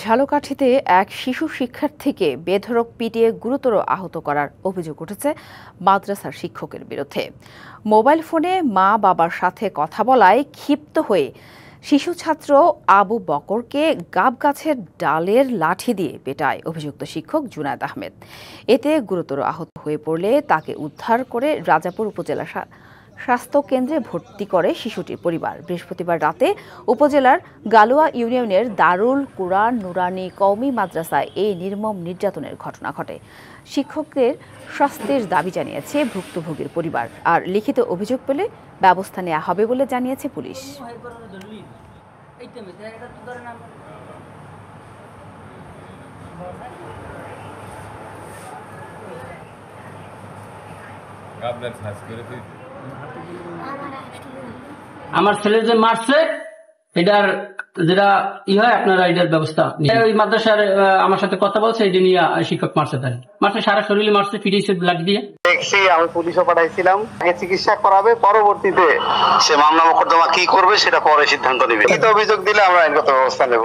ঝালকাঠিতে এক শিশু শিক্ষার্থীকে বেধড়ক পিটিয়ে গুরুতর আহত করার অভিযোগ উঠেছে মাদ্রাসার শিক্ষকের বিরুদ্ধে। মোবাইল ফোনে মা বাবার সাথে কথা বলায় ক্ষিপ্ত হয়ে শিশু ছাত্র আবু বকরকে গাবগাছের ডালের লাঠি দিয়ে পেটায় অভিযুক্ত শিক্ষক জুনায়েদ আহমেদ। এতে গুরুতর আহত হয়ে পড়লে তাকে উদ্ধার করে রাজাপুর উপজেলা স্বাস্থ্য কেন্দ্রে ভর্তি করে শিশুটির পরিবার। বৃহস্পতিবার রাতে উপজেলার গালুয়া ইউনিয়নের দারুল কুরআন নুরানি কওমি মাদ্রাসায় এই নির্মম নির্যাতনের ঘটনা ঘটে। শিক্ষকদের শাস্তির দাবি জানিয়েছে ভুক্তভোগীর পরিবার, আর লিখিত অভিযোগ পেলে ব্যবস্থা নেওয়া হবে বলে জানিয়েছে পুলিশ। আমার ছেলে যে মারছে এটার যেটা হয় আপনারা এটার ব্যবস্থা ওই মাদ্রাসার আমার সাথে কথা বলছে এটা নিয়ে শিক্ষক মারছে সারা শরীরে মারছে, ফিরিয়েছে ব্লাড দিয়ে। দেখছি আমি পুলিশও পাঠাইছিলাম, আগে চিকিৎসা করাবে, পরবর্তীতে সে মামলা মোকদ্দমা কি করবে সেটা পরে সিদ্ধান্ত নেবে। লিখিত অভিযোগ দিলে আমরা আইনগত ব্যবস্থা নেব।